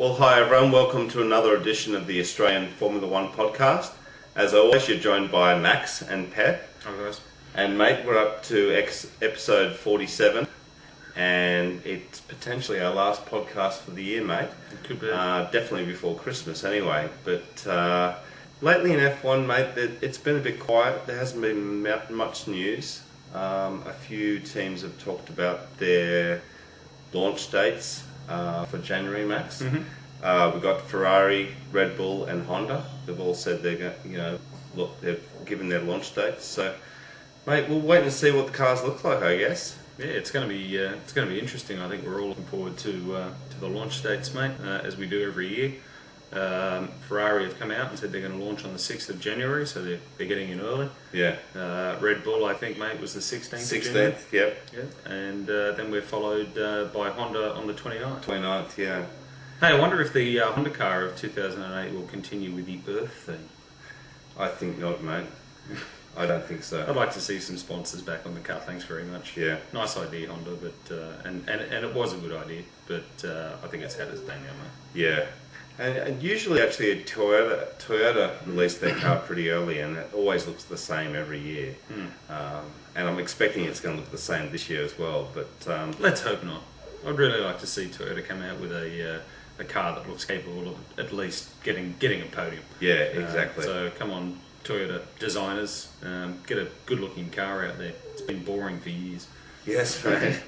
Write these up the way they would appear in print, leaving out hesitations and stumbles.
Well, hi everyone, welcome to another edition of the Australian Formula One podcast. As always, you're joined by Max and Pat. Hi guys. And mate, we're up to episode 47, and it's potentially our last podcast for the year, mate. It could be. Definitely before Christmas anyway, but lately in F1, mate, it's been a bit quiet. There hasn't been much news. A few teams have talked about their launch dates for January, Max. Mm-hmm. We've got Ferrari, Red Bull, and Honda. They've all said they're they've given their launch dates. So, mate, we'll wait and see what the cars look like, I guess. Yeah, it's going to be interesting. I think we're all looking forward to the launch dates, mate, as we do every year. Ferrari have come out and said they're going to launch on the 6th of January, so they're getting in early. Yeah. Red Bull, I think, mate, was the 16th. 16th, yep. Yeah. And then we're followed by Honda on the 29th. 29th, yeah. Hey, I wonder if the Honda car of 2008 will continue with the Earth theme. I think not, mate. I don't think so. I'd like to see some sponsors back on the car. Thanks very much. Yeah. Nice idea, Honda, but and it was a good idea, but I think it's had its day now, mate. Yeah. And usually, actually, Toyota released their car pretty early, and it always looks the same every year. And I'm expecting it's going to look the same this year as well. But let's hope not. I'd really like to see Toyota come out with a car that looks capable of at least getting a podium. Yeah, exactly. So come on, Toyota designers, get a good-looking car out there. It's been boring for years. Yes, mate.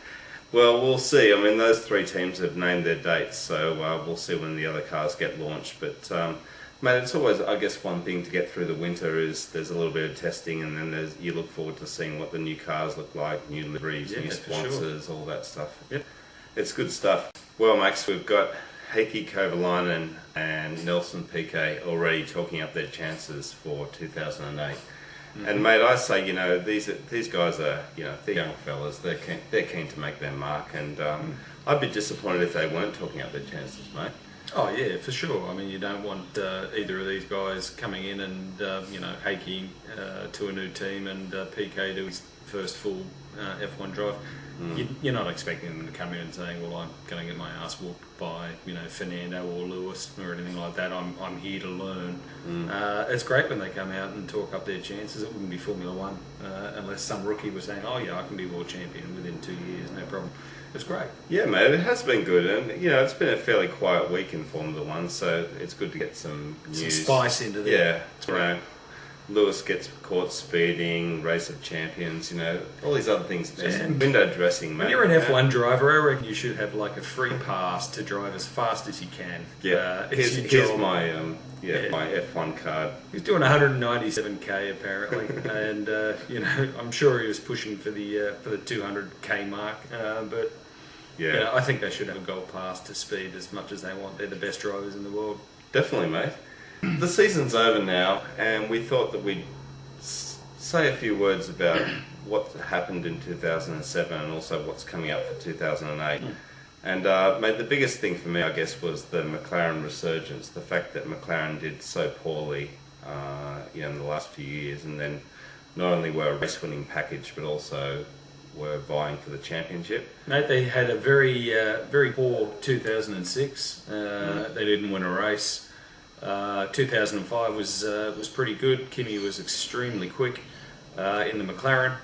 Well, we'll see. I mean, those three teams have named their dates, so we'll see when the other cars get launched. But, mate, it's always, I guess, one thing to get through the winter is there's a little bit of testing, and then you look forward to seeing what the new cars look like, new liveries, new sponsors, all that stuff. Yep. It's good stuff. Well, Max, we've got Heikki Kovalainen and Nelson Piquet already talking up their chances for 2008. And mate, I say, these guys are, they're young fellas. They're keen to make their mark, and I'd be disappointed if they weren't talking up their chances, mate. Oh yeah, for sure. I mean, you don't want either of these guys coming in and Heikki to a new team and Piquet to his first full F1 drive. You're not expecting them to come in and saying, "Well, I'm going to get my ass whooped by Fernando or Lewis or anything like that." I'm here to learn. It's great when they come out and talk up their chances. It wouldn't be Formula One unless some rookie was saying, "Oh yeah, I can be world champion within 2 years, no problem." It's great. Yeah, mate, it has been good, and it's been a fairly quiet week in Formula One, so it's good to get some news. Some spice into there. Yeah, Lewis gets caught speeding, race of champions, all these other things. Just window dressing, mate. When you're an F1 driver, I reckon you should have like a free pass to drive as fast as you can. Yeah, here's my my F1 card. He's doing 197k apparently, and I'm sure he was pushing for the 200k mark, but. Yeah, I think they should have a gold pass to speed as much as they want. They're the best drivers in the world. Definitely, mate. The season's over now, and we thought that we'd say a few words about what happened in 2007 and also what's coming up for 2008. And mate, the biggest thing for me, I guess, was the McLaren resurgence. The fact that McLaren did so poorly, in the last few years, and then not only were a race-winning package, but also were vying for the championship. Mate, they had a very poor 2006. They didn't win a race. 2005 was pretty good. Kimi was extremely quick in the McLaren,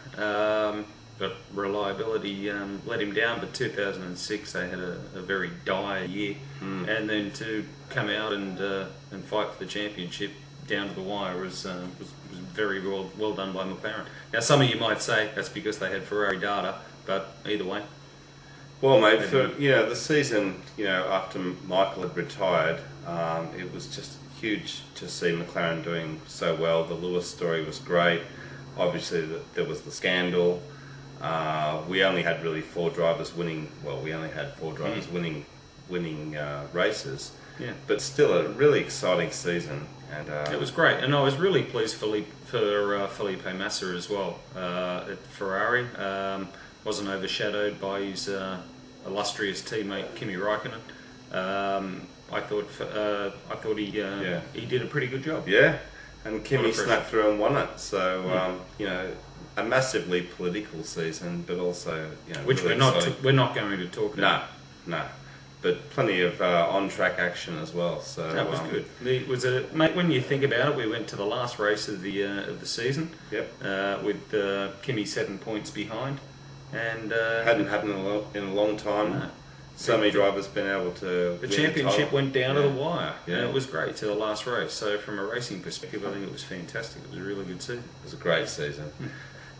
but reliability let him down. But 2006 they had a very dire year, and then to come out and fight for the championship down to the wire was very well done by McLaren. Now, some of you might say that's because they had Ferrari data, but either way. Well, mate, for the season, after Michael had retired, it was just huge to see McLaren doing so well. The Lewis story was great. Obviously, there was the scandal. We only had really four drivers winning. Well, we only had four drivers winning races. Yeah. But still, a really exciting season. And it was great, and I was really pleased for Felipe Massa as well at Ferrari. Wasn't overshadowed by his illustrious teammate Kimi Räikkönen. I thought he did a pretty good job. Yeah, and Kimi snuck through and won it. So a massively political season, but also which really we're not going to talk about. No. but plenty of on-track action as well. So that was good. Was it, mate? When you think about it, we went to the last race of the season. Yep. With Kimi 7 points behind, and hadn't happened in a long time. No. So many drivers been able to. The championship went down to the wire, Yeah. and it was great to the last race. So from a racing perspective, I think it was fantastic. It was a really good season. It was a great season.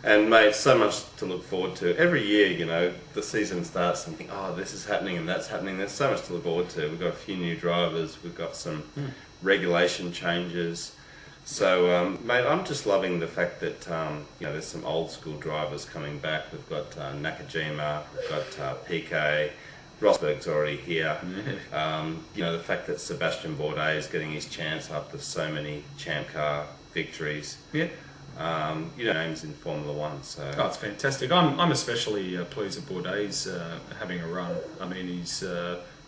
And mate, so much to look forward to. Every year, you know, the season starts and you think, oh, this is happening and that's happening. There's so much to look forward to. We've got a few new drivers. We've got some regulation changes. So, mate, I'm just loving the fact that, you know, there's some old school drivers coming back. We've got Nakajima, we've got PK, Rosberg's already here. You know, the fact that Sebastian Bourdais is getting his chance after so many Champ Car victories. Yeah. You know, names in Formula One. So it's fantastic. I'm especially pleased that Bourdais having a run. I mean, he's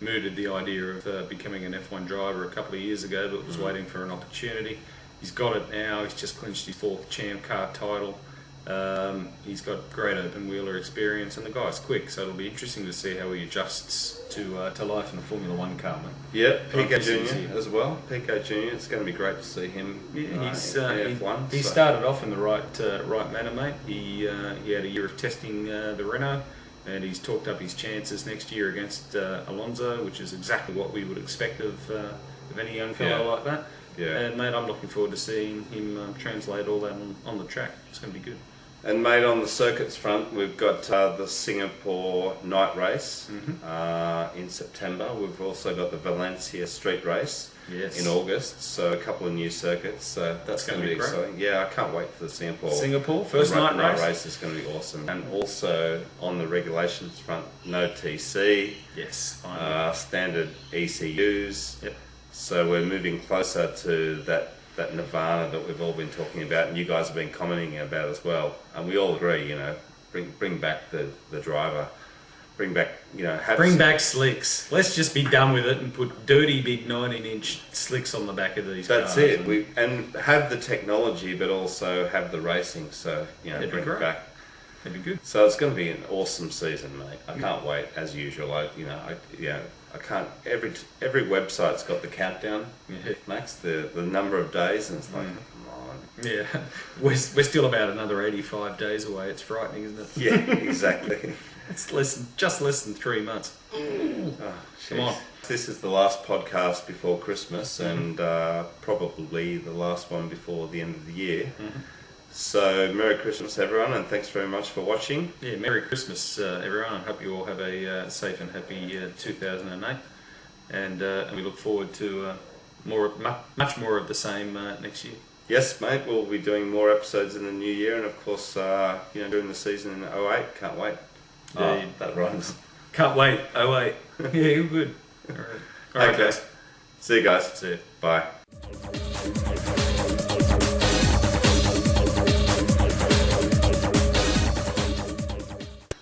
mooted the idea of becoming an F1 driver a couple of years ago, but was waiting for an opportunity. He's got it now. He's just clinched his 4th Champ Car title. He's got great open wheeler experience, and the guy's quick. So it'll be interesting to see how he adjusts to life in the Formula One car. Yeah, PK Junior as well. PK Junior. It's going to be great to see him. Yeah, in F1. He started off in the right manner, mate. He had a year of testing the Renault, and he's talked up his chances next year against Alonso, which is exactly what we would expect of any young fellow like that. Yeah. And mate, I'm looking forward to seeing him translate all that on the track. It's going to be good. And mate, on the circuits front, we've got the Singapore night race in September. We've also got the Valencia street race in August. So a couple of new circuits. That's going to be exciting. Yeah, I can't wait for the Singapore first night race is going to be awesome. And also on the regulations front, no TC. Yes, finally. Standard ECUs. Yep. So we're moving closer to that nirvana that we've all been talking about, and you guys have been commenting about as well. And we all agree, you know, bring back the driver, bring back, you know, bring back slicks. Let's just be done with it and put dirty big 19-inch slicks on the back of these cars. That's it. And have the technology, but also have the racing. So you know, bring it back. That'd be good. So it's going to be an awesome season, mate. I can't wait. As usual, I can't. Every website's got the countdown, Max. The number of days, and it's like, come on. Yeah, we're still about another 85 days away. It's frightening, isn't it? Yeah, exactly. It's just less than 3 months. Oh, come on. This is the last podcast before Christmas, and probably the last one before the end of the year. So, Merry Christmas, everyone, and thanks very much for watching. Yeah, Merry Christmas, everyone. I hope you all have a safe and happy 2008. And we look forward to much more of the same next year. Yes, mate, we'll be doing more episodes in the new year, and of course, during the season in 08. Can't wait. Yeah, that rhymes. Can't wait. 08. Yeah, you're good. All right. All right, guys. See you guys. See you. Bye.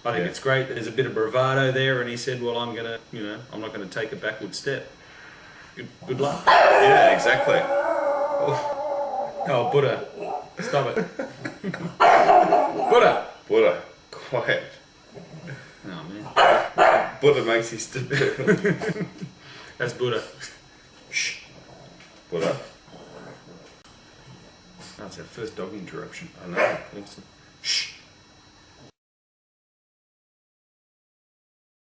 I think it's great that there's a bit of bravado there, and he said, well, I'm not going to take a backward step. Good luck. Yeah, exactly. Oh, Buddha. Stop it. Buddha. Quiet. Oh, man. Buddha makes his debut. That's Buddha. Shh. Buddha. That's our first dog interruption. I know. Awesome.